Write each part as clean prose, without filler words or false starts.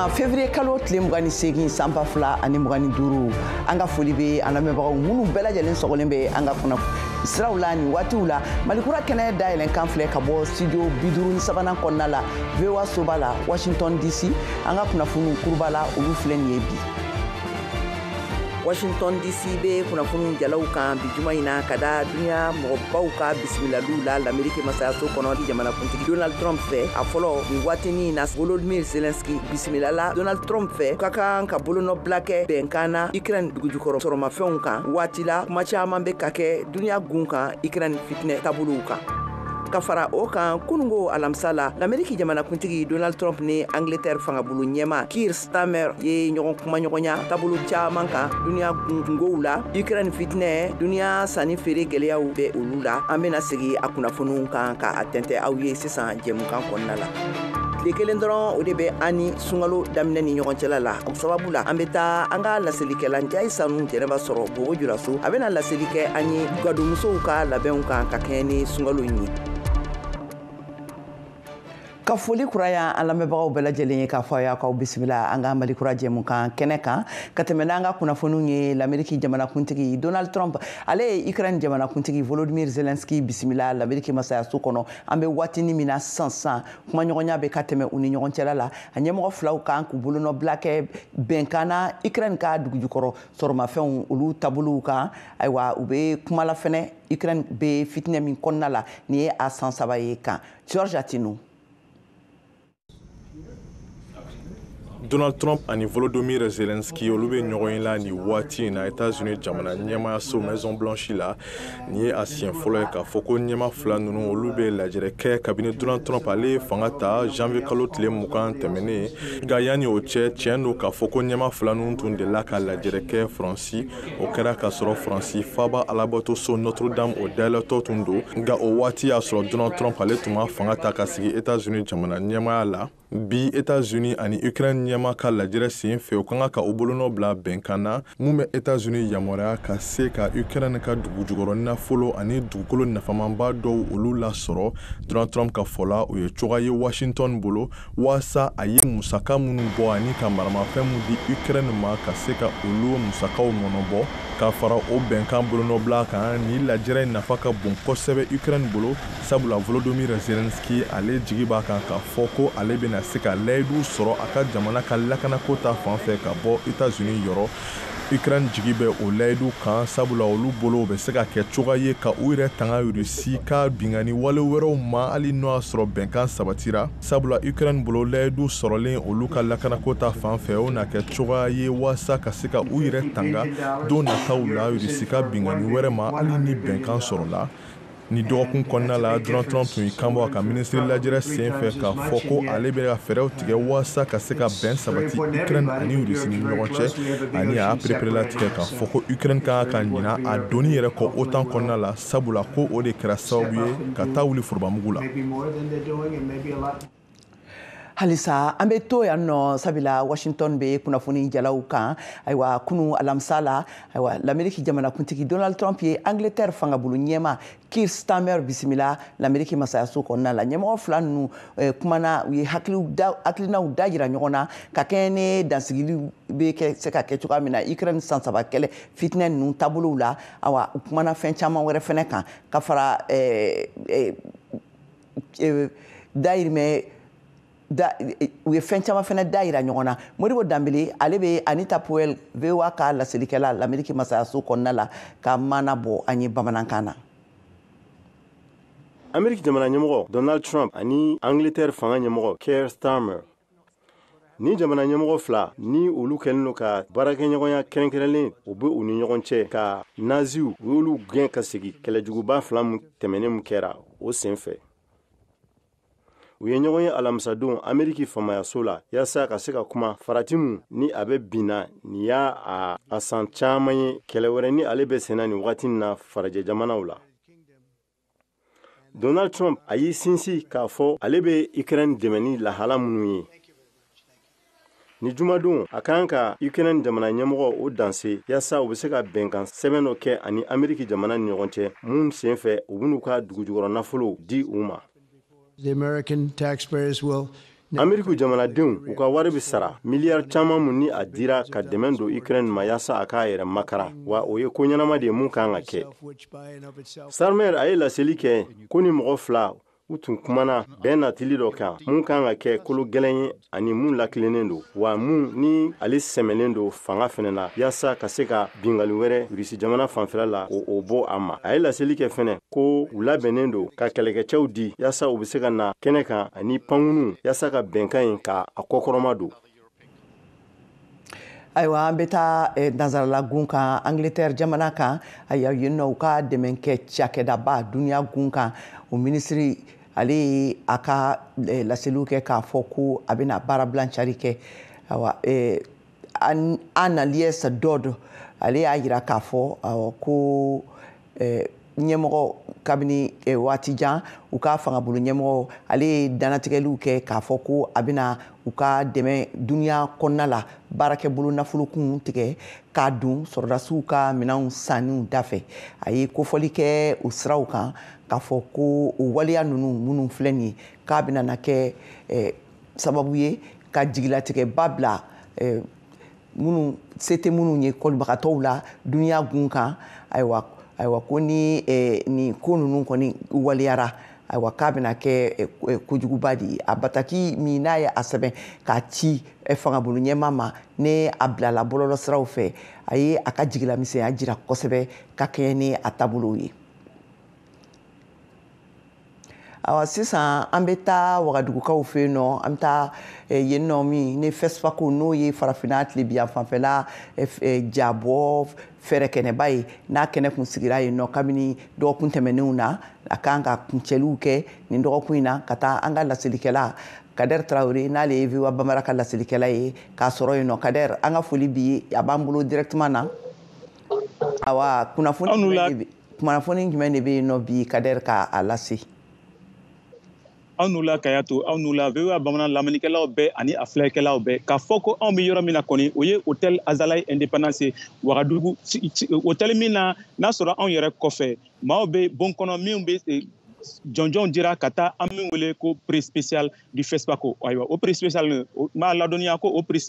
Ayiwa février kalo tile 28 sanba fila ani 25 an ka foli be an lamɛnbagaw minnu bɛɛ lajɛlen sɔgɔlen bɛ an ka kunnafoni siraw la ni waatiw la malikura kɛnɛ dayɛlɛn kan filɛ ka bɔ studio 53 kɔnɔna la VOA soba la Washington DC an ka kunnafoni kuruba la olu filɛ nin ye bi. Washington DC be kunnafoni jalaw kan bi juma ina kada dunya mɔgɔbaw ka bisimilaliw la l'Amérique masayaso kɔnɔ di jamanakuntigi Donald Trump fɛ a fɔlɔ ni waatini na Volodymyr Zelensky bisimilala Donald Trump fɛ ka kan ka bolonɔbila kɛ bɛnkan na Ukraine dugujukɔrɔ sɔrɔmafɛnw kan waati la kuma caman be ka kɛ dunya gun kan Ukraine fitinɛ taabolow kan. Ka fara o kan kunungo alamisa la l'Amérique jamanakuntigi Donald Trump ni Angleterre fangabolo ɲɛma Keir Starmer ye ɲɔgɔn kumaɲɔgɔnya taabolo caman kan dunya kungow la Ukraine fitinɛ dunya sanni feere gɛlɛyaw bɛ olu la an bena segi a kunnafoniw kan ka a tɛntɛ aw ye sisan jɛmukan kɔnɔna la. Tile kelen dɔrɔn o de bɛ ani sunkalo daminɛ ni ɲɔgɔn cɛla la o sababu la an bɛ taa an ka laselikɛla Njayi Sanu Jɛnɛba sɔrɔ Bobo Julaso a bɛna laseli kɛ an ye gadonmusow ka labɛnw kan ka kɛɲɛ ni sunkalo in ye. Ka foli kuraya an lamɛnbagaw bɛɛ lajɛlen ye k'a fɔ a y'a k'aw bisimila an ka malikura jɛmukan kɛnɛ kan ka tɛmɛ n'an ka kunnafoniw ye l'Amérique jamanakuntigi Donald Trump ale ye Ukraine jamanakuntigi Volodymyr Zelensky bisimila l'Amérique masayaso kɔnɔ an bɛ waatini min na sisan kumaɲɔgɔnya bɛ ka tɛmɛ u ni ɲɔgɔn cɛla la a ɲɛmɔgɔ filaw kan k'u bolonɔbila kɛ bɛnkan na Ukraine ka dugujukɔrɔ sɔrɔmafɛnw olu taabolow kan ayiwa u bɛ kuma la fɛnɛ Ukraine bɛ fitinɛ min kɔnɔna la nin ye a san 3 ye kan George Atino. Donald Trump ani Volodymyr Zelensky olu be ɲɔgɔn ye la ni waati in na États-Unis jamana ɲɛmaayaso Maison Blanche la ni ye a siɲɛ fɔlɔ ye k'a fɔ ko ɲɛma fila ninnu olu be lajɛrɛ kɛ kabini Donald Trump ale fanga ta janvier kalo tile 20 tɛmɛnen nka yanni o cɛ tiɲɛ don k'a fɔ ko ɲɛma fila ninnu tun delila ka lajɛrɛ kɛ Faransi o kɛra k'a sɔrɔ Faransi faaba alabato Notre-Dame o dayɛlɛtɔ tun don nka o waati y'a sɔrɔ Donald Trump ale tun ma fanga ta ka sigi États-Unis jamana ɲɛmaaya la bi États-Unis ani Ukraine ɲɛma ka lajɛrɛ sen fɛ o kan ka u bolonɔ bila bɛnkan na mun bɛ États-Unis yamaruya ka se ka Ukraine ka dugujukɔrɔ nafolo ani dugukolo nafamanba dɔw olu lasɔrɔ Donald Trump ka fɔla o ye cogoya ye Washington bolo waasa a ye musaka minnu bɔ ani ka maramafɛn min di Ukraine ma ka se ka olu musakaw mɔnɔbɔ ka fara o bɛnkan bolonɔbila kan ni lajɛrɛ nafa ka bon kosɛbɛ Ukraine bolo sabula Volodymyr Zelensky ale jigi b'a kan ka fɔ ko ale bɛna se ka layidu sɔrɔ a ka jamana ka lakanako ta fan fɛ ka bɔ États-Unis yɔrɔ Ukraine jigi bɛ o layidu kan sabula olu bolo bɛ se ka kɛ cogoya ye ka u yɛrɛ tanga Rusi ka bingani wale wɛrɛw ma hali n'o y'a sɔrɔ bɛnkan sabatira sabula Ukraine bolo layidu sɔrɔlen olu ka lakanako ta fan fɛ o na kɛ cogoya ye waasa ka se ka u yɛrɛ tanga don nataw la Rusi ka bingani wɛrɛ ma hali ni bɛnkan sɔrɔla ni dɔgɔkun kɔnɔna la Donald Trump tun y'i kanbɔ a ka minisiri lajɛrɛ sen fɛ k'a fɔ ko ale bɛ ka fɛɛrɛw tigɛ waasa ka se ka bɛn sabati Ukraine ani Rusi ni ɲɔgɔn cɛ ani a y'a pereperela tigɛ k'a fɔ ko Ukraine kan ka ɲina a donni yɛrɛ kɔ OTAN kɔnɔna la sabula ko o de kɛra sababu ye ka taa wuli forobamugu la. Halisa an bɛ to yan nɔ sabula Washington bɛ kunnafoni jalaw kan ayiwa kunu alamisa la ayiwa l'Amérique jamanakuntigi Donald Trump ye Angleterre fangabolo ɲɛma Keir Starmer bisimila l'Amérique masayaso kɔnɔna la ɲɛmɔgɔ fila ninnu kumana u ye hakilinaw da yira ɲɔgɔn na ka kɛɲɛ ni dansigili bɛ se ka kɛ cogoya min na Ukraine san 3 kɛlɛ fitinɛ ninnu taabolow la ayiwa u kumana fɛn caman wɛrɛ fɛnɛ kan ka fara dayirimɛ u ye fɛn caman fɛnɛ da yira ɲɔgɔn na Modibo Dambele ale bɛ Anita Powell VOA ka laselikɛla l'Amérique masayaso kɔnɔna la ka mana bɔ an ye bamanankan na. Amérique jamana ɲɛmɔgɔ Donald Trump ani Angleterre fanga ɲɛmɔgɔ Keir Starmer ni jamana ɲɛmɔgɔ fila ni olu kɛlen don ka baarakɛɲɔgɔnya kɛrɛnkɛrɛnlen u bɛ u ni ɲɔgɔn cɛ ka naziw u y'olu gɛn ka segi kɛlɛjuguba fila min tɛmɛnen min kɛra o sen fɛ. U ye ɲɔgɔn ye alamisadon Amérique famayaso la yaasa ka se ka kuma farati min ni a bɛ binna ni y'a a san caman ye kɛlɛ wɛrɛ ni ale bɛ senna ni wagati na farajɛ jamanaw la. Donald Trump a y'i sinsin k'a fɔ ale bɛ Ukraine dɛmɛ ni lahala minnu ye. Ni jumadon a kan ka Ukraine jamana ɲɛmɔgɔ o danse yaasa u bɛ se ka bɛnkan sɛbɛn dɔ kɛ ani Amérique jamana ni ɲɔgɔn cɛ mun sen fɛ u bɛn'u ka dugujukɔrɔ nafolo di u ma. The American taxpayers will Ameriku jamanadenw u ka wari bi sara miliyar caman mun ni a dira ka dɛmɛ don Ukraine ma yasa a k'a yɛrɛ makara wa o ye ko ɲɛnama de mun kan ka kɛ. Starmer a ye laseli kɛ ko ni mɔgɔ fila u tun kumana bɛn natili dɔ kan mun kan ka kɛ kolo gɛlɛn ye ani mun lakilennen don wa mun ni ale sɛmɛlen don fanga fɛnɛ na yasa ka se ka bingali wɛrɛ Rusi jamana fanfɛla la o bɔ a ma. A ye laseli kɛ fɛnɛ ko u labɛnnen don ka kɛlɛkɛcɛw di yasa u bɛ se ka na kɛnɛ kan ani pankunu yasa ka bɛnkan in ka a kɔkɔrɔma don. Ayiwa an bɛ taa nanzarala gun kan Angleterre jamana kan ayiwa yen nɔ u ka dɛmɛ kɛ cakɛdaba duniya gun kan o minisiri ale ye a ka laseliw kɛ k'a fɔ ko a bɛna baara bilancari kɛ ayiwa Annelies Dodd ale y'a jira k'a fɔ ko ɲɛmɔgɔ kabini waati jan u ka fangabolo ɲɛmɔgɔ ale ye danatigɛliw kɛ k'a fɔ ko a bɛna u ka dɛmɛ duniya kɔnɔna la baarakɛbolo nafolokun tigɛ k'a dun sɔrɔdasiw ka minɛnw sanniw dafɛ a ye kofɔli kɛ o siraw kan k'a fɔ ko o waleya ninnu minnu filɛ nin ye k'a bɛna na kɛ sababu ye ka jigilatigɛba bila minnu se tɛ minnu ye kɔlibagatɔw la duniya gun kan ayiwa ko ni nin ko ninnu kɔni waliyara ayiwa k'a bɛna kɛ kojuguba de ye a bataki min n'a ye a sɛbɛn k'a ci fangabolo ɲɛmaa ma ne a bilala bɔlɔlɔ siraw fɛ a ye a ka jigilamisɛnya jira kosɛbɛ ka kɛɲɛ ni a taabolow ye. Awa sisan an bɛ taa Wagadugukaw fɛ yen nɔ an bɛ taa yen nɔ min ni FESPACO n'o ye farafinna tilebiya fanfɛla jabɔ fɛɛrɛkɛnɛba ye n'a kɛnɛ kun sigira yen nɔ kabini dɔgɔkun tɛmɛnenw na a kan ka kuncɛliw kɛ nin dɔgɔkun in na ka taa an ka laselikɛla Kader Traoré n'ale ye VOA Bambara ka laselikɛla ye k'a sɔrɔ yen nɔ. Kader an ka foli bi a b'an bolo directement na awa kunnafoni jumɛn de bɛ yen nɔ bi Kader k'a lase. Aw n'u la Kayato aw n'u la VOA Bamanan lamɛnnikɛlaw bɛɛ ani a filɛkɛlaw bɛɛ k'a fɔ ko anw bɛ yɔrɔ min na kɔni o ye hôtel Azalaï Indépendance ye Wagadugu hôtel min na n'a sɔrɔ anw yɛrɛ kɔfɛ maaw bɛ bon kɔnɔ minnu bɛ jɔnjɔn dira ka taa an min wele ko prix spécial du FESPACO ayiwa o prix spécial m'a ladɔnniya ko o prix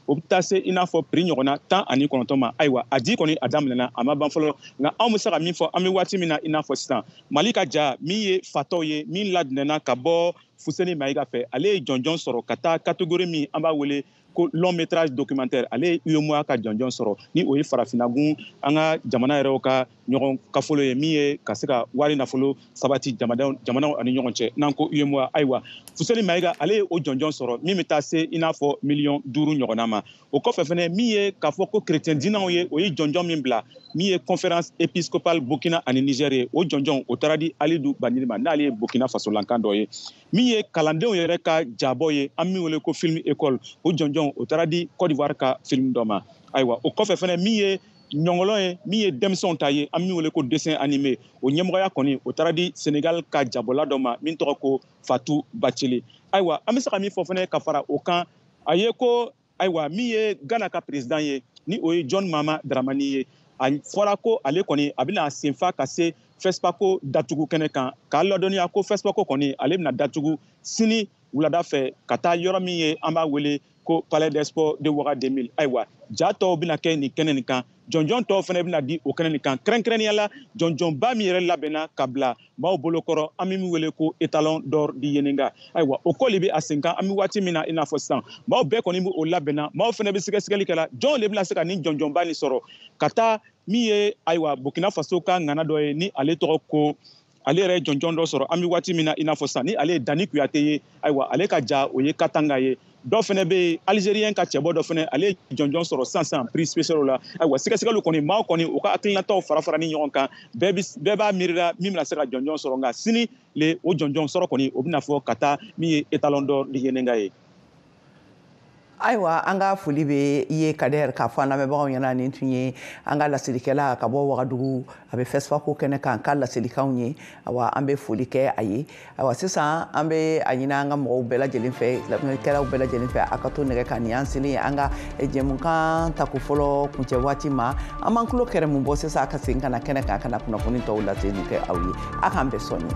o bɛ taa se i n'a fɔ prix ɲɔgɔnna 19 ma ayiwa a di kɔni a daminɛna a ma ban fɔlɔ nka anw bɛ se ka min fɔ an bɛ waati min na i n'a fɔ sisan Mali ka ja min ye fatɔw ye min ladinɛna ka bɔ Fuseni Mayiga fɛ ale ye jɔnjɔn sɔrɔ ka taa catégorie min an b'a wele ko long métrage documentaire ale ye UEMOA ka jɔnjɔn sɔrɔ ni o ye farafinnagun an ka jamana yɛrɛw ka ɲɔgɔn kafolo ye min ye ka se ka wari nafolo sabati jamanaw ani ɲɔgɔn cɛ n'an ko UEMOA ayiwa Fuseni Mayiga ale ye o jɔnjɔn sɔrɔ min bɛ taa se i n'a fɔ miliyɔn 5 ɲɔgɔnna ma o kɔfɛ fɛnɛ min ye k'a fɔ ko chrétien dinɛw ye o ye jɔnjɔn min bila min ye conférence épiscopale Burkina ani Niger ye o jɔnjɔn o taara di Alidu Bandini ma n'ale ye Burkina fasolankan dɔ ye min ye kalandenw yɛrɛ ka jabɔ ye an min wele ko film école o jɔnjɔn o taara di Côte d'Ivoire ka film dɔ ma ayiwa o kɔfɛ fɛnɛ min ye ɲɔngɔlɔ ye min ye denmisɛnw ta ye an min wele ko dessin animé o ɲɛmɔgɔya kɔni o taara di Sénégal ka jabɔla dɔ ma min tɔgɔ ko Fatou Bathily ayiwa an bɛ se ka min fɔ fɛnɛ ka fara o kan a ye ko ayiwa min ye Ghana ka président ye ni o ye John Mahama Dramani ye a fɔra ko ale kɔni a bɛna senfa ka se FESPACO datugu kɛnɛ kan k'a ladɔnniya ko FESPACO kɔni ale bɛna datugu sini wulada fɛ ka taa yɔrɔ min ye an b'a wele ko Palais des Sports de Ouaga 2000 ayiwa ja tɔw bɛna kɛ nin kɛnɛ nin kan jɔnjɔn tɔw fɛnɛ bɛna di o kɛnɛ nin kan kɛrɛnkɛrɛnnenya la jɔnjɔnba min yɛrɛ labɛnna ka bila maaw bolokɔrɔ an bɛ min wele ko étalon d'or di Yeninga ayiwa o ko de bɛ a sen kan an bɛ waati min na i n'a fɔ sisan maaw bɛɛ kɔni bɛ o labɛnna maaw fɛnɛ bɛ sɛgɛsɛgɛli kɛ la jɔn de bɛna se ka nin jɔnjɔnba nin sɔrɔ ka taa min ye ayiwa Burkina Faso ka ŋana dɔ ye ni ale tɔgɔ ko ale yɛrɛ ye jɔnjɔn dɔ sɔrɔ an bɛ waati min na i n'a fɔ sisan ni ale ye Dani Kuyate ye ayiwa ale ka ja o ye Katanga ye dɔ fɛnɛ bɛ yen Algérien ka cɛbɔ dɔ fɛnɛ ale ye jɔnjɔn sɔrɔ sisan prix spécial la ayiwa sɛgɛsɛgɛliw kɔni maaw kɔni u ka hakilinataw fara fara ni ɲɔgɔn kan bɛɛ b'a miirira min bɛna se ka jɔnjɔn sɔrɔ nka sini o jɔnjɔn sɔrɔ kɔni o bɛna fɔ ka taa min ye étalon d'or di Yeninga ye. Ayiwa an ka foli bɛ i ye Kader k'a fɔ an lamɛnbagaw ɲɛna nin tun ye an ka laselikɛla ka bɔ Wagadugu a bɛ FESPACO kɛnɛ kan ka laselikanw ye awa an bɛ foli kɛ a ye awa sisan an bɛ a ɲini an ka mɔgɔw bɛɛ lajɛlen fɛ lamɛnnikɛlaw bɛɛ lajɛlen fɛ a ka to nɛgɛ kan nin y'an selen ye an ka jɛmukan tako fɔlɔ kuncɛ waati ma an b'an tulo kɛrɛ mun bɔ sisan a ka segin ka na kɛnɛ kan ka na kunnafoni tɔw laseli kɛ aw ye a k'an bɛɛ sɔn ye.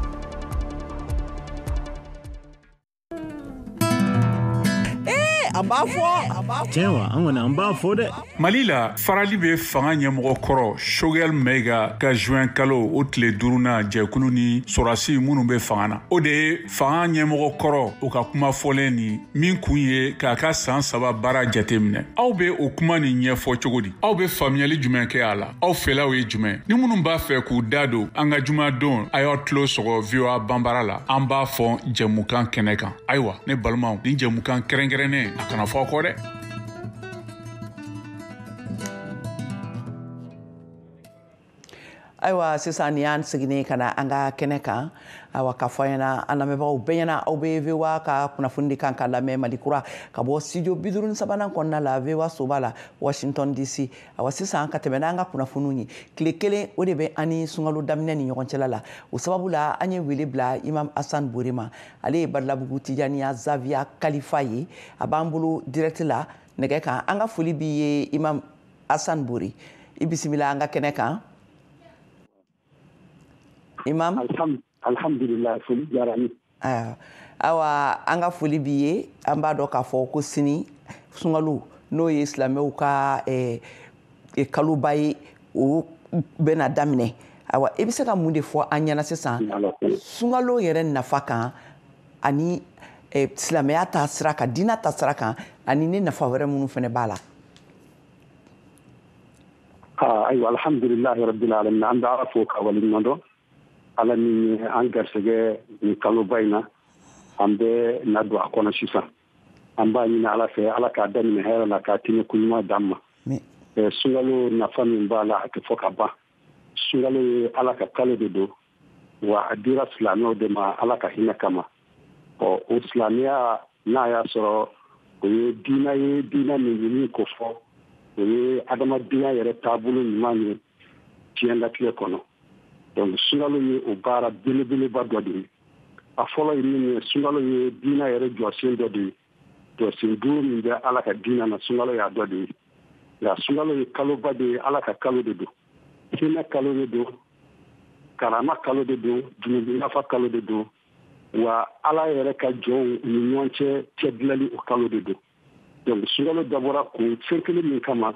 a b'a fɔ tiɲɛ wa an kɔni an b'a fɔ dɛ Mali la farali bɛ fanga ɲɛmɔgɔ kɔrɔ Choguel Maïga ka juin kalo o tile 5nan jɛkulu ni sɔrɔdasi minnu bɛ fanga na o de ye fanga ɲɛmɔgɔ kɔrɔ o ka kuma fɔlen ni min kun ye k'a ka san 3 baara jate minɛ aw bɛ o kuma nin ɲɛfɔ cogo di aw bɛ faamuyali jumɛn kɛ a la aw fɛlaw ye jumɛn ni minnu b'a fɛ k'u da don an ka jumadon a y'aw tulo sɔgɔ VOA banbara la an b'a fɔ jɛmukan kɛnɛ kan ayiwa ne balimaw ni jɛmukan kɛrɛnkɛrɛnnen a kana fɔ kɔ dɛ ayiwa sisan ni y'an seginne ka na an ka kɛnɛ kan awa k'a fɔ an ɲɛna an lamɛnbagaw bɛɛ ɲɛna aw bɛ VOA ka kunnafoni di kan ka lamɛn Malikura ka bɔ studio 53 kɔnɔna la VOA soba la Washington DC awa sisan ka tɛmɛ n'an ka kunnafoniw ye tile kelen o de bɛ an ni sunkalo daminɛ ni ɲɔgɔn cɛla la o sababu la an ye wele bila Imam Hassan Bori ma ale ye Badilabugu Tijaniya Zawiya kalifa ye a b'an bolo direct la nɛgɛ kan an ka foli b'i ye Imam Hassan Bori i bisimila an ka kɛnɛ kan Imam alhamdulillah foli diyara n ye awa an ka foli b'i ye an b'a dɔn k'a fɔ ko sini sunkalo n'o ye silamɛw ka kaloba ye o bɛna daminɛ awa i bɛ se ka mun de fɔ an ɲɛna sisan sunkalo yɛrɛ nafa kan ani silamɛya ta sira kan diinɛ ta sira kan ani ni nafa wɛrɛ minnu fana b'a la ayiwa alhamdulillah rabbil alamin an bɛ Ala fo ka waleɲuman dɔn Ala min ye an garisɛgɛ nin kaloba in na an bɛ na don a kɔnɔ sisan an b'a ɲini Ala fɛ Ala k'a daminɛ hɛrɛ la k'a tɛmɛ koɲuman d'an ma sunkalo nafa min b'a la a tɛ fɔ ka ban sunkalo ye Ala ka kalo de don wa a dira silamɛw de ma Ala ka hinɛ kama o silamɛya n'a y'a sɔrɔ o ye diinɛ min ye min ko fɔ o ye adamadenya yɛrɛ taabolo ɲuman ye diɲɛ latigɛ kɔnɔ donc sunkalo ye o baara belebeleba dɔ de ye a fɔlɔ ye min ye sunkalo ye diinɛ yɛrɛ jɔsen dɔ de ye jɔsen 5 min bɛ Ala ka diinɛ na sunkalo y'a dɔ de ye nka sunkalo ye kaloba de ye Ala ka kalo de don hinɛ kalo de don karama kalo de don junubi nafa kalo de don wa Ala yɛrɛ ka jɔnw ni ɲɔgɔn cɛ cɛdilali o kalo de don donc sunkalo dabɔra kun fɛn kelen min kama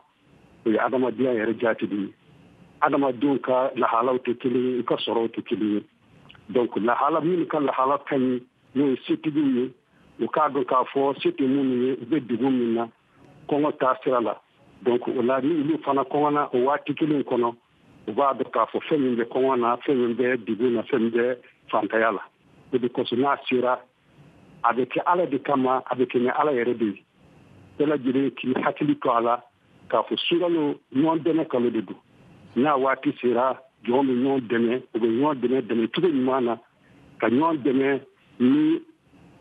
o ye adamadenya yɛrɛ jaati de ye adamadenw ka lahalaw tɛ kelen ye u ka sɔrɔw tɛ kelen ye donc lahala minnu ka lahala ka ɲi n'o ye setigiw ye u k'a dɔn k'a fɔ se tɛ minnu ye u bɛ degun min na kɔngɔ taa sira la donc o la ni olu fana kɔngɔna o waati kelen kɔnɔ u b'a dɔn k'a fɔ fɛn min bɛ kɔngɔ na fɛn min bɛ degun na fɛn min bɛ fantanya la o de kosɔn n'a sera a bɛ kɛ Ala de kama a bɛ kɛ ni Ala yɛrɛ de ye bɛɛ lajɛlen k'i hakili to a la k'a fɔ sunkalo ɲɔgɔn dɛmɛ kalo de don n'a waati sera jɔn bɛ ɲɔgɔn dɛmɛ u bɛ ɲɔgɔn dɛmɛ cogo ɲuman na ka ɲɔgɔn dɛmɛ ni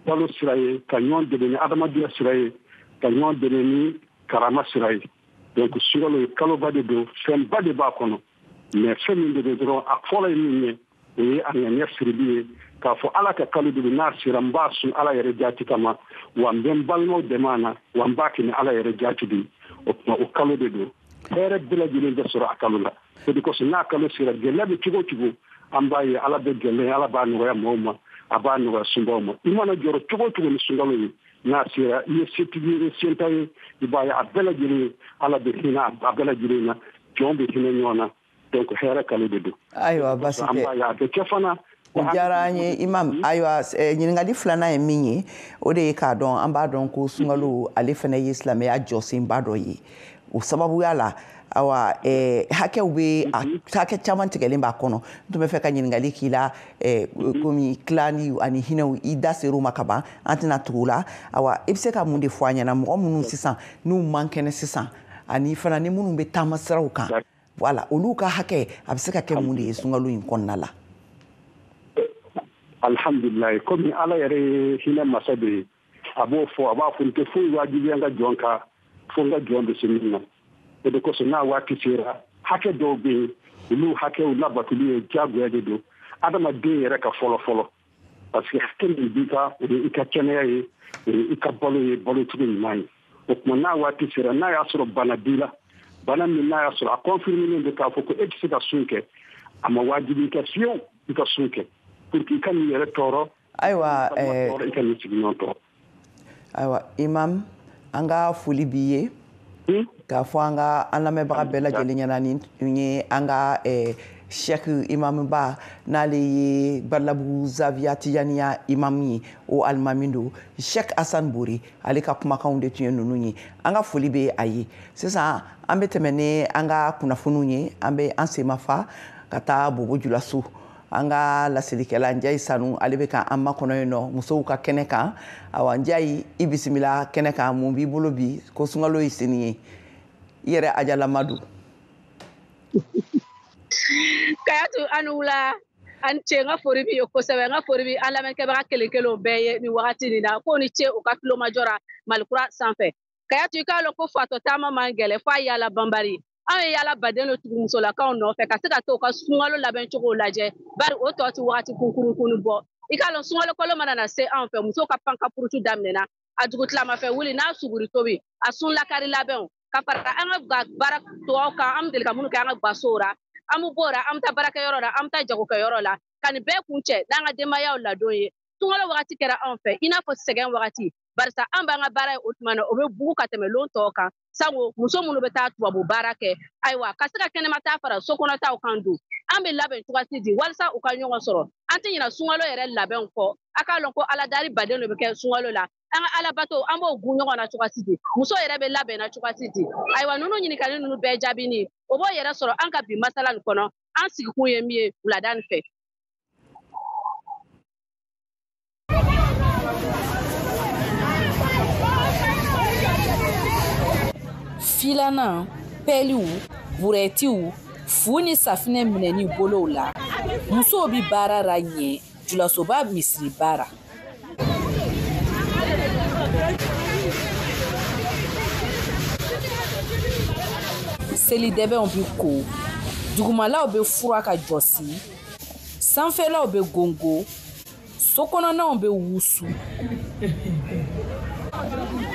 balo sira ye ka ɲɔgɔn dɛmɛ ni adamadenya sira ye ka ɲɔgɔn dɛmɛ ni karama sira ye donc sunkalo ye kaloba de don fɛnba de b'a kɔnɔ mais fɛn min de bɛ dɔrɔn a fɔlɔ ye min ye o ye a ŋaniya sirili ye k'a fɔ Ala ka kalo de don n'a sera n b'a sun Ala yɛrɛ jaati kama wa n bɛ n balimaw dɛmɛ a na wa n b'a kɛ ni Ala yɛrɛ jaati de ye o tuma o kalo de don hɛrɛ bɛɛ lajɛlen bɛ sɔrɔ a kalo la o de kosɔn n'a kalo sera gɛlɛya bɛ cogo o cogo an b'a ye Ala bɛ gɛlɛya Ala b'a nɔgɔya maaw ma a b'a nɔgɔya sunbaw ma i mana jɔrɔ cogo o cogo ni sunkalo ye n'a sera i ye setigi ye i ye senta ye i b'a ye a bɛɛ lajɛlen Ala bɛ hinɛ a bɛɛ lajɛlen na jɔn bɛ hinɛ ɲɔgɔn na donc hɛrɛ kalo de don ayiwa basi tɛ an b'a ye a bɛ kɛ fana o diyara an ye Imam ayiwa ɲininkali filanan ye min ye o de ye k'a dɔn an b'a dɔn ko sunkalo ale fana ye silamɛya jɔsenba dɔ ye o sababuya la awa hakɛw bɛ hakɛ caman tigɛlen b'a kɔnɔ n tun bɛ fɛ ka ɲininkali k'i la komi tilali ani hinɛw i da ser'u ma ka ban an tɛna tugu la awa i bɛ se ka mun de fɔ an ɲɛna mɔgɔ minnu sisan n'u man kɛnɛ sisan ani fana ni minnu bɛ taama siraw kan voilà olu ka hakɛ a bɛ se ka kɛ mun de ye sunkalo in kɔnɔna la alhamdulillah komi Ala yɛrɛ ye hinɛ masa de ye a b'o fɔ a b'a fɔ n tɛ foyi wajibiya n ka jɔn kan fo n ka jɔn bɛ se min na o de kosɔn n'a waati sera hakɛ dɔw bɛ yen olu hakɛw labatuli ye diyagoya de don adamaden yɛrɛ ka fɔlɔ fɔlɔ parce que hakɛ min b'i ka o ye i ka kɛnɛya ye o ye i ka balo ye balocogo ɲuman ye o tuma n'a waati sera n'a y'a sɔrɔ bana b'i la bana min n'a y'a sɔrɔ a confirmelen de k'a fɔ ko e tɛ se ka sun kɛ a ma wajibi kɛ fiyewu i ka sun kɛ pour que i ka nin yɛrɛ tɔɔrɔ ayiwa i ka nin sigiɲɔgɔn tɔɔrɔ ayiwa Imam anga foli biye ka fo anga anlamɛbaga bɛɛ lajɛlen ɲɛna ni ye anga Cheikh Imam Ba n'ale ye Badlabugu Zawiya Tijaniya imam ye o alimami do Cheikh Hassan Bori ale ka kumakanw de tun ye ninnu ye an ka foli bɛ a ye sisan an bɛ tɛmɛ ni an ka kunnafoniw ye an bɛ an semafa ka taa Bobo Julaso an ka laselilikɛla Njayi Sanu ale bɛ ka an makɔnɔ yen nɔ musow ka kɛnɛ kan awa Njayi i bisimila kɛnɛ kan mun b'i bolo bi ko sunkalo ye sini ye i yɛrɛ ajalama don. Kayatu anula an cɛ n ka fori b'i ye kosɛbɛ n ka fori bɛ an lamɛnkɛbaga kelen-kelenw bɛɛ ye nin wagati nin na ko ni ce u ka tulomajɔra Malikura sanfɛ Kayatu i k'a lɔn ko fatɔ taama man gɛlɛ f'a yaala banbari anw ye yaala baden dɔ tugu musolakaw nɔfɛ ka se ka to ka sunkalo labɛn cogo lajɛ bari o tɔ ti wagati kunkurunni bɔ i k'a lɔn sunkalo kalo mana na se anw fɛ musow ka panka purutu daminɛna a dugutilama wuli n'a suguri tobi a sun lakari labɛnw ka fara an ka baara tɔw kan an deli ka minnu kɛ an ka gasow ra an b'u b'o ra an bɛ taa baarakɛyɔrɔ la an bɛ taa jagokɛyɔrɔ la ka nin bɛɛ kun cɛ n'an ka denbayaw ladon ye sunkalo wagati kɛra anw fɛ i n'a fɔ sɛgɛn wagati barisa an b'an ka baara ye o tuma na o bɛ bugu ka tɛmɛ lon tɔw kan sango muso minnu bɛ taa tubabu baara kɛ ayiwa ka se ka kɛnɛma taa fara sokɔnɔtaw kan dun an bɛ labɛn cogoya di walasa u ka ɲɔgɔn sɔrɔ an tɛ ɲinɛ sunkalo yɛrɛ labɛnw kɔ a k'a lɔn ko aladari baden dɔ bɛ kɛ sunkalo la an ka alabato an b'o gun ɲɔgɔn na cogoya di muso yɛrɛ bɛ labɛn na cogoya di ayiwa ninnu ɲininkali ninnu bɛɛ jaabini o b'o yɛrɛ sɔrɔ an ka bi masala nin kɔnɔ an sigikun ye min ye wulada nin fɛ. Filanan pɛliw burɛtiw fu ni safinɛ minɛni bolow la musow bi baara ra ɲɛ Julasoba misiri baara selidɛbɛnw bi ko dugumalaw bɛ fura ka jɔsi sanfɛlaw bɛ gongo sokɔnɔnaw bɛ wusu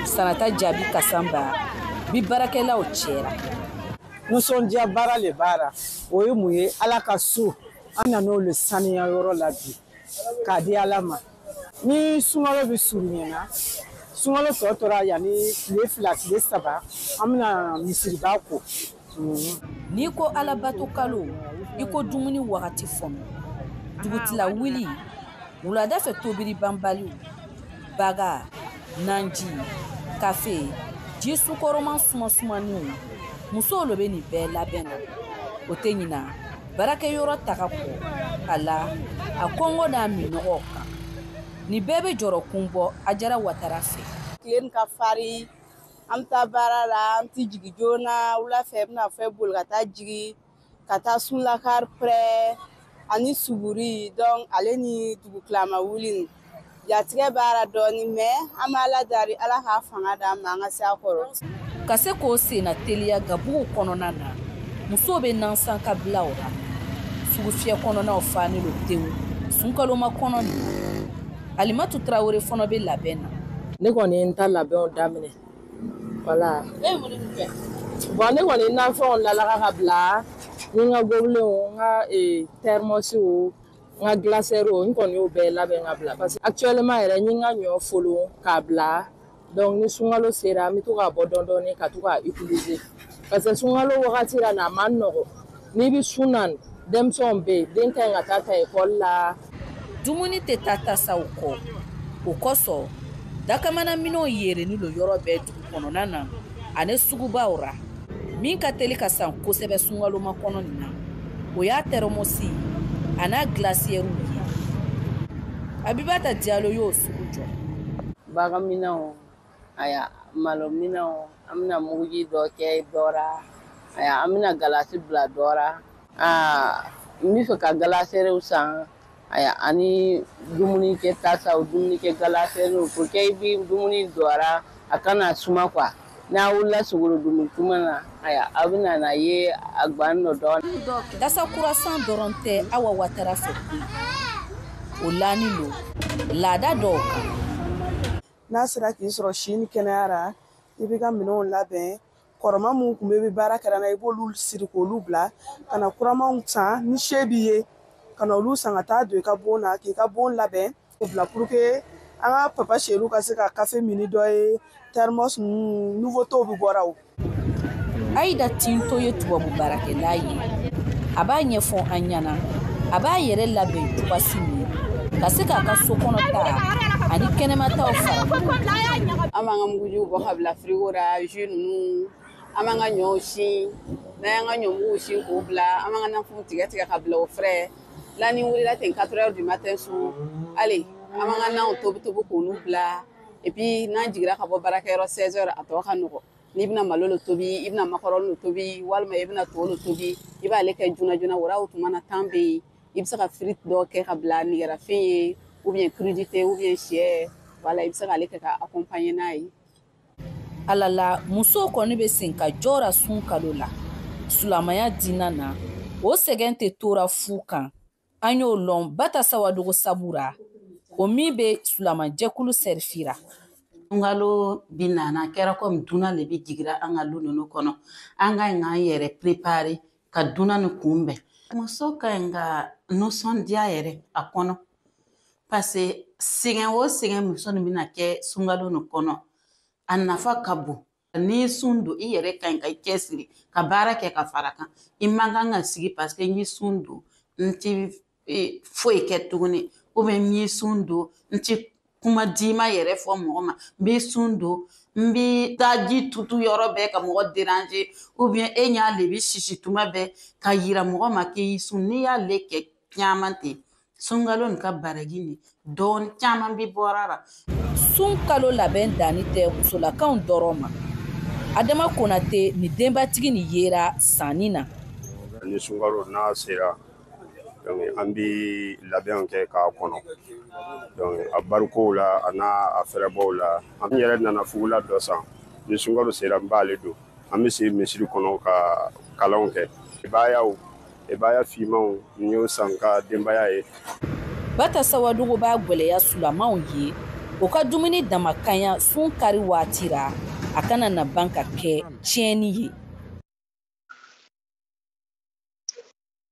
sanata jaabi kasamba bi baarakɛlaw cɛra nisɔndiya baara le baara o ye mun ye ala ka so an nan'o le saniya yɔrɔ la bi k'a di ala ma ni sunkalo bɛ surunyana sunkalo tɔ tora yanni tile 2 tile 3 an bɛna misiriba ko. N'i ko alabato kalo i ko dumuni wagati fɔnɔ dugutila wuli wulada fɛ tobiri banbaliw baga nanji kafe ji sukɔrɔman sumasumaniw musow lo bɛ nin bɛɛ labɛn na o tɛ ɲina baarakɛyɔrɔ taga kɔ a la a kɔngɔ n'a minɔgɔw kan nin bɛɛ bɛ jɔrɔ kun bɔ Ajara Watara fɛ. Tile ka fari an bɛ taa baara la an tɛ jigin joona wula fɛ bɛna fɛ boli ka taa jigin ka taa sunlakari pɛrɛ ani suburi donc ale ni dugutilama wuli jatigɛ baara dɔɔni mais an bɛ ala dari ala k'a fanga d'an ma an ka se a kɔrɔ. Ka se k'o senna teliya gabugu kɔnɔna na musow bɛ nansan ka bilaw ra sugu fiyɛ kɔnɔnaw fani lo tewu sunkaloma kɔnɔ nin Alimatu Traore fana bɛ labɛn na. Ne kɔni ye n ta labɛnw daminɛ voilà bon ne kɔni nafɛnw lalaga ka bila ni n ka gobelenw n ka thermosiw n ka glacɛriw n kɔni y'o bɛɛ labɛn ka bila parce que actuellement yɛrɛ n ye n ka ɲɔ folon k'a bila donc ni sunkalo sera an bɛ to k'a bɔ dɔɔni dɔɔni ka to k'a utiliser parce que sunkalo wagati la na a man nɔgɔ n'i bɛ sun na denmisɛnw bɛ yen den ka ɲi ka taa ekɔli la. Dumuni tɛ taa tasaw kɔ o kosɔn dakamana minɛnw yereni lo yɔrɔ bɛɛ dugu kɔnɔna na ani sugubaw ra min ka teli ka san kosɛbɛ sunkaloma kɔnɔ nin na o y'a tɛrɛmosi a n'a glacɛriw ye Abibata Diallo y'o sugu jɔ. Bagaminɛnw aya malominɛnw an bɛna muguji dɔ kɛ dɔ ra aya an bɛna galasi bila dɔ ra n bɛ fɛ ka glacɛriw san aya ani dumuni kɛ tasaw dumuni kɛ glacɛriw pour que i bɛ dumuni dɔ ra a kana suma quoi n'a wulila sogoro dumuni tuma na aya a bɛna na ye a gwan dɔ dɔɔni. Dasa kurasan dɔrɔn tɛ Awa Watara fɛ o lani lo laada dɔw kan. N'a sera k'i sɔrɔ si ni kɛnɛyara i bɛ ka minɛnw labɛn kɔrɔma minnu tun bɛ baara kɛra na i b'olu siri k'olu bila ka na kuramanw san ni se b'i ye ka na olu san ka taa don i ka bon na k'i ka bon labɛn o bila pour que Anga papa chéru ka se ka café mini dɔ ye thermos nouveauté bi bɔra o. Aïda Tinto ye tubabu baarakɛla ye. A b'a ɲɛfɔ an ɲɛna. A b'a yɛrɛ labɛn cogoyasi min ka se k'a ka so kɔnɔ ta ani kɛnɛmataw fara. An b'an ka mugujiw bɔ ka bila frigo ra, jus ninnu, an b'an ka ɲɔw sin, n'an y'an ka ɲɔmuguw sin k'o bila, an b'an ka nafuw tigɛ ka bila o frais. La ni wulila ten 4 heures du matin su, allez, an b'an ka nanw tobi k'olu bila, et puis n'an jigira ka bɔ baarakɛyɔrɔ 16 heures a tɔ ka nɔgɔ. N'i bɛna malo lo tobi, i bɛna macaroni lo tobi, walima i bɛna to lo tobi, i b'ale kɛ joona wara o tuma na temps bɛ yen, i bɛ se ka frite dɔ kɛ ka bila nɛgɛrafɛn ye, ou bien crudité, ou bien sɛ, voilà, i bɛ se k'ale kɛ ka accompagner n'a ye. Alala muso kɔni bɛ sen ka jɔra sun kalo la. Sulamaya dina na, o sɛgɛn tɛ tora fu kan. An y'o lɔn Bata Sawadogo sabura, o min bɛ Sulamajɛkulu serifira. Ngalo binana kɛra comme duna le bi jigira an ka lu ninnu kɔnɔ. An ka ŋan yɛrɛ préparer ka duna ni kunbɛn. Muso ka ŋa ka nisɔndiya yɛrɛ a kɔnɔ. Parce que sɛgɛn o sɛgɛn muso ni bɛna kɛ sunkalo ni kɔnɔ, a nafa ka bon. N'i sun don, i yɛrɛ ka ɲi ka i cɛsiri ka baara kɛ ka fara kan. I man kan ka sigi parce que n'i sun don, n tɛ foyi kɛ tuguni. Ou bien n'i sun don, n tɛ kuma dima yɛrɛ fɔ mɔgɔ ma. N bɛ sun don, n bɛ taa ji tutu yɔrɔ bɛɛ ka mɔgɔ déranger. Ou bien e ɲ'a le bɛ sisi tuma bɛɛ ka yira mɔgɔ ma k'i sun. N'i y'ale kɛ caman ten, sunkalo nin ka baraji ni dɔɔni caman bi bɔra la. Sunkalo labɛn danni tɛ musolakaw dɔrɔn ma. Adama Konate ni denbatigi ni yera sanni na. Ni sunkalo n'a sera, donc an bi labɛnw kɛ k'a kɔnɔ. Donc a barikow la a n'a a fɛrɛbɔw la, an yɛrɛ nana fugula dɔ san. Ni sunkalo sera n b'ale don. An bɛ se misiri kɔnɔ ka kalanw kɛ. Ebaya fimanw n y'o san ka denbaya ye. Bata Sawadogo b'a gwɛlɛya Sulamaw ye, o ka dumuni damakanya sun kari waati ra, a kana na ban ka kɛ tiɲɛni ye.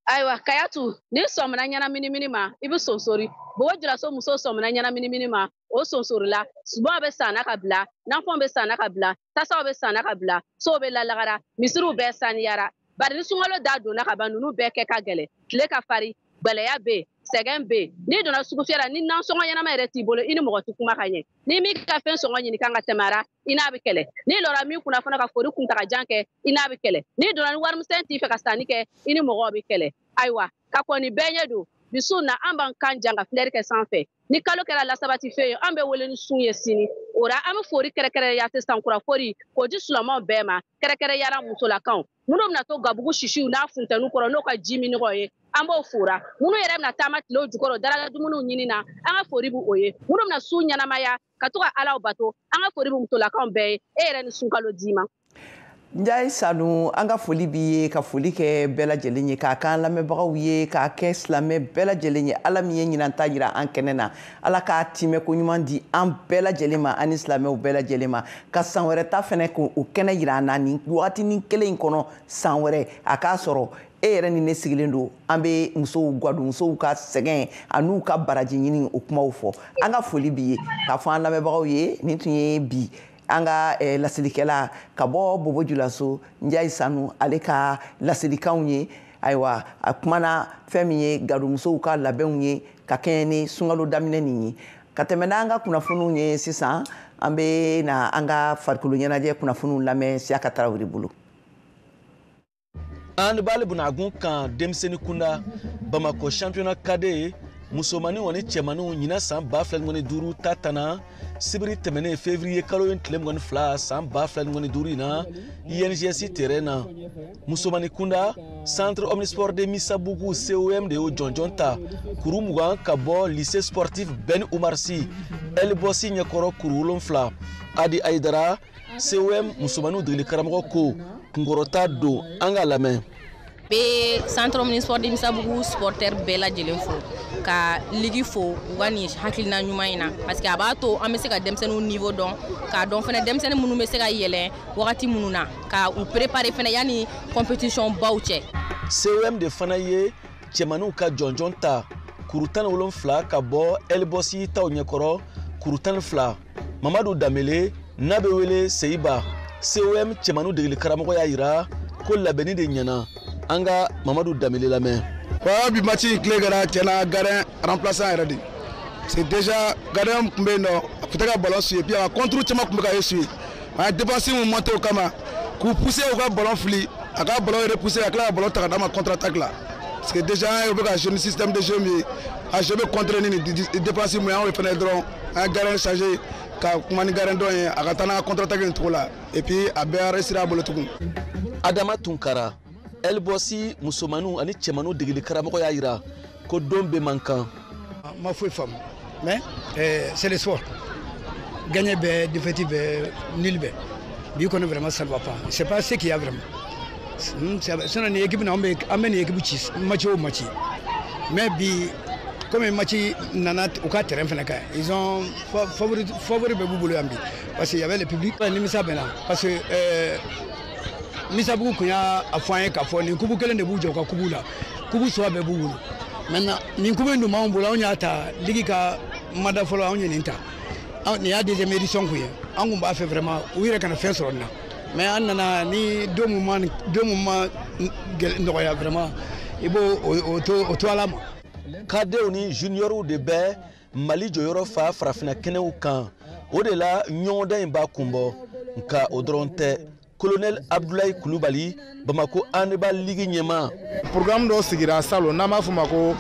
Ayiwa Kayatu, ni sɔmina ɲɛnaminimini ma i bɛ sonsori. Bobo Julaso muso sɔmina ɲɛnaminimini ma o sonsorila. Subaw bɛ san na ka bila, nafɛnw bɛ san na ka bila, tasaw bɛ san na ka bila, sow bɛ lalagara, misiriw bɛɛ saniyara. Bari ni sunkalo da donna ka ban ninnu bɛɛ kɛ ka gɛlɛ. Tile ka fari, gbɛlɛya bɛ yen, sɛgɛn bɛ yen. N'i donna sugu fiyɛ la ni nansɔngɔ ɲɛnama yɛrɛ t'i bolo i ni mɔgɔ tɛ kuma ka ɲɛ. Ni min ka fɛn sɔngɔ ɲini kan ka tɛmɛ a ra, i n'a bɛ kɛlɛ. N'i lɔra min kunna fana ka fori kuntagajan kɛ, i n'a bɛ kɛlɛ. N'i donna ni warimisɛn t'i fɛ ka sanni kɛ, i ni mɔgɔw bɛ kɛlɛ. Ayiwa, ka kɔni bɛɛ ɲɛ don. Bisu na an b'an kan jan ka filɛri kɛ sanfɛ. Ni kalo kɛra lasabati fɛ ye, an bɛ wele ni sun ye sini. O ra an bɛ fori kɛrɛkɛrɛnya sisan kura fori k'o di Sulamaw bɛɛ ma. Kɛrɛkɛrɛnyara musolakaw. Minnu bɛna to gabugu sisiw n'a funtɛniw kɔrɔ n'o ka ji min nɔgɔ ye, an b'o fora. Minnu yɛrɛ bɛna taama tilew jukɔrɔ daraka dumuniw ɲini na, an ka fori b'o ye. Minnu bɛna su ɲɛnamaya ka to ka Alaw bato, an ka fori b'u musolakaw bɛɛ ye. E yɛrɛ ni sunkalo d'i ma. Njai Sanu, an ka foli b'i ye ka foli kɛ bɛɛ lajɛlen ye k'a k'an lamɛnbagaw ye k'a kɛ silamɛ bɛɛ lajɛlen ye. Ala min ye ɲinanta jira an kɛnɛ na, Ala k'a timɛko ɲuman di an bɛɛ lajɛlen ma ani silamɛw bɛɛ lajɛlen ma, ka san wɛrɛ ta fɛnɛ k'o kɛnɛ jira an na nin wagatinin kelen in kɔnɔ san wɛrɛ a k'a sɔrɔ e yɛrɛ ni ne sigilen don an bɛ musow gadon musow ka sɛgɛn an'u ka baraji ɲini o kumaw fɔ. An ka foli b'i ye k'a fɔ an lamɛnbagaw ye nin tun ye bi an ka lasilikɛla ka bɔ Bobo Julaso Njai Sanu ale ka lasilikanw ye. Ayiwa a kumana fɛn min ye gadonmusow ka labɛnw ye ka kɛɲɛ ni sunkalo daminɛ nin ye. Ka tɛmɛ n'an ka kunnafoniw ye sisan an bɛ na an ka farikolo ɲɛnajɛ kunnafoniw lamɛn Siyaka Tarawele bolo. An b'ale bunagun kan denmisɛnnin kunda Bamako championnat cadet musomani wani cɛmaniw ɲina san 2015 ta tana sibiri tɛmɛnen février kalo in tile 22 san 2015 in na INGS terrain na. Musomani kunda centre omnisport de Misabugu COM de y'o jɔnjɔn ta kuru 20 ka bɔ lycée sportif Ben Oumar Sy Elbossi ɲɛkɔrɔ kuru 7 Adi Aidara COM musomaniw degeli karamɔgɔ ko kunkɔrɔta don an ka lamɛn. Be centre omnisport de Misabugu supporter bɛɛ lajɛlen fo ka ligi fo u ka nin hakilina ɲuman in na parce que a b'a to an bɛ se ka denmisɛnninw niveau dɔn k'a dɔn fana denmisɛnnin minnu bɛ se ka yɛlɛn wagati minnu na ka u préparer fana yanni compétition baw cɛ. COM de fana ye cɛmaniw ka jɔnjɔn ta kuru 17 ka bɔ Elbossi taw ɲɛkɔrɔ kuru 12 Mamadou Damele n'a bɛ wele Seiba COM cɛmanu degeli karamɔgɔ y'a yira ko labɛnni de ɲɛna an ka Mamadou Damele lamɛn. Bi match in clé gara tiɲɛna gardien remplaçant yɛrɛ de. C'est déjà gardien tun bɛ yen nɔ a tun tɛ ka ballon suye puis a ka contre caman tun bɛ ka ye suye a ye défense mun monté o kama k'u pousser u ka ballon fili a ka ballon repousser a tila ka ballon ta ka d'a ma contre attaque la parce que déjà an bɛ ka jouer ni système de jeu min ye a jeu bɛ contre ni défense mun ye an y'o fana dɔrɔn an ye gardien changer ka kuma ni gardien dɔ ye a ka taa n'a ka contre attaque nin cogo la et puis a bɛɛ réussir a bolo tugun. Adama Tunkara Elbossi musomanu ani cɛmanu degeli karamɔgɔ y'a yira ko don bɛ man kan. Ma foyi faamu mais c'est le sport gagner bɛ défaite bɛ nul bɛ bi kɔni vraiment ça ne va pas c'est pas ce qu'il y a vraiment sinon ni équipe na an bɛ ni équipe ci match o match mais bi comme match nana u ka terrain fana kan ils ont favori bɛ b'u bolo yan bi parce que y avait le public nimisa bɛ na parce que Misabugu kun y'a fɔ an ye k'a fɔ nin kubu kelen de b'u jɔ u ka kubu la kubu saba bɛɛ b'u bolo maintenant nin kubu in dun b'anw bolo anw y'a ta ligi ka mada fɔlɔ anw ye nin ta nin y'a deuxième édition kun ye an kun b'a fɛ vraiment u yɛrɛ kana fɛn sɔrɔ nin na mais an nana ni don mun ma nɔgɔya vraiment i b'o o to ala ma. Kadew ni juniorw de bɛ Mali jɔyɔrɔ fa farafinna kɛnɛw kan o de la ɲɔgɔndan in b'a kunbɔ nka o dɔrɔn tɛ. Colonel Abdoulaye Koulibaly Bamako handball ligue ɲɛma. Programme dɔ sigira salon n'an b'a fɔ ma ko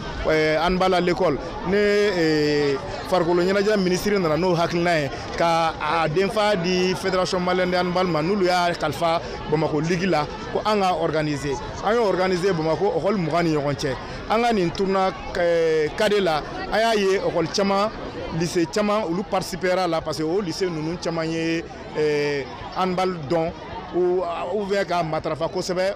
handball à l'école ne farikolo ɲɛnajɛ ministre nana n'o hakilina ye ka a denfa di fédération malienne de handball ma n'olu y'a kalifa Bamako ligue la ko an ka organiser an y'o organiser Bamako école 20 ni ɲɔgɔn cɛ an ka nin tournoi kade la an y'a ye école caman lycée caman olu participera la parce que o lycée ninnu caman ye handball dɔn ou bien ka matarafa kosɛbɛ.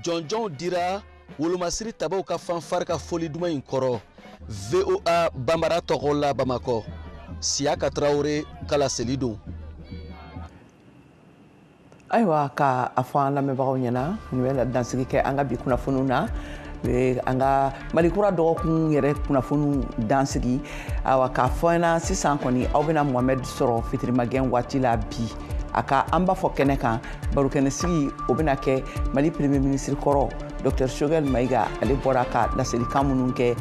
Jɔnjɔnw dira wolomasiri tabaw ka fanfare ka foli duman in kɔrɔ VOA Bambara tɔgɔ la Bamakɔ Siaka Traoré kala seli don. Ayiwa ka a fɔ an lamɛnbagaw ɲɛna nin bɛ dansigi kɛ an ka bi kunnafoniw na an ka Malikura dɔgɔkun yɛrɛ kunnafoniw dansigi awa k'a fɔ an na sisan kɔni aw bɛna Mohamed sɔrɔ fitirimagɛn waati la bi a ka an b'a fɔ kɛnɛ kan barokɛnɛsigi o bɛna kɛ Mali premier ministre kɔrɔ Dr Choguel Maïga ale bɔra ka laselikan minnu kɛ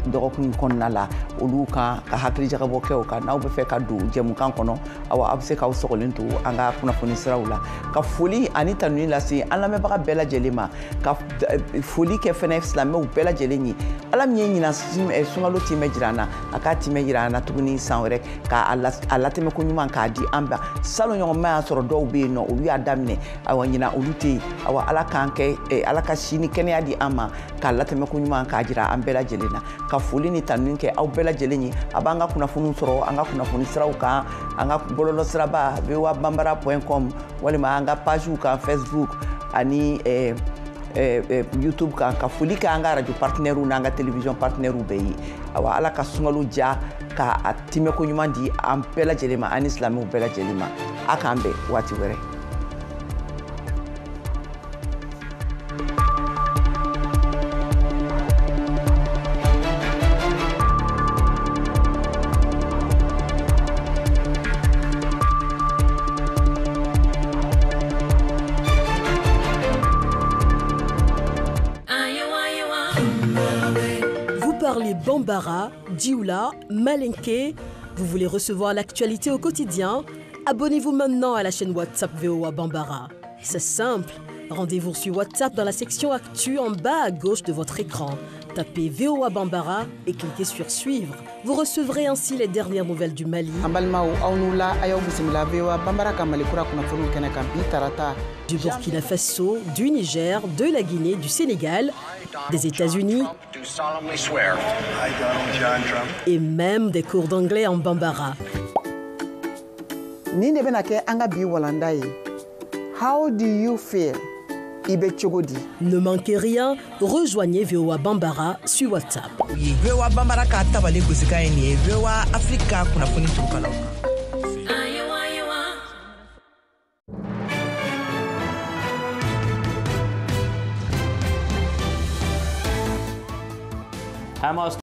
dɔgɔkun kɔnɔna la olu kan ka hakilijagabɔ kɛ o kan n'aw bɛ fɛ ka don jɛmukan kɔnɔ awa a bɛ se k'aw sɔgɔlen to an ka kunnafoni siraw la ka foli ani tanuni lase an lamɛnbaga bɛɛ lajɛlen ma ka foli kɛ fɛnɛ silamɛw bɛɛ lajɛlen ye ala min ye ɲina sunkalo timɛ jira an na a k'a timɛ jira an na tuguni san wɛrɛ k'a latɛmɛ ko ɲuman k'a di an ba salon ɲɔgɔnma y'a sɔrɔ dɔw bɛ yen nɔ olu y'a daminɛ awa ɲina olu tɛ yen awa ala k'an kɛ ala ka sini kɛnɛya di an ma k'a latɛmɛ ko ɲuman k'a jira an bɛɛ lajɛlen na ka foli ni tanuni kɛ aw bɛɛ lajɛlen ye a b'an ka kunnafoniw sɔrɔ an ka kunnafoni siraw kan an ka bɔlɔlɔ siraba voabambara.com walima an ka pagew kan Facebook ani YouTube kan ka foli kɛ an ka radio partenaires n'an ka télévision partenaires bɛɛ ye awa ala ka sunkalo ja k'a timɛ ko ɲuman di an bɛɛ lajɛlen ma ani silamɛw bɛɛ lajɛlen ma a k'an bɛn waati wɛrɛ. Bambara, Dioula, Malinké. Vous voulez recevoir l'actualité au quotidien? Abonnez-vous maintenant à la chaîne WhatsApp VOA Bambara. C'est simple. Rendez-vous sur WhatsApp dans la section Actu en bas à gauche de votre écran. Tapez VOA Bambara et cliquez sur Suivre. Vous recevrez ainsi les dernières nouvelles du Mali, du Burkina Faso, du Niger, de la Guinée, du Sénégal, des États-Unis et même des cours d'anglais en Bambara. How do you feel? Ne manquez rien, rejoignez VOA Bambara sur WhatsApp. VOA Bambara ka tabale kusika ni VOA Africa kuna funi tukala. Hamas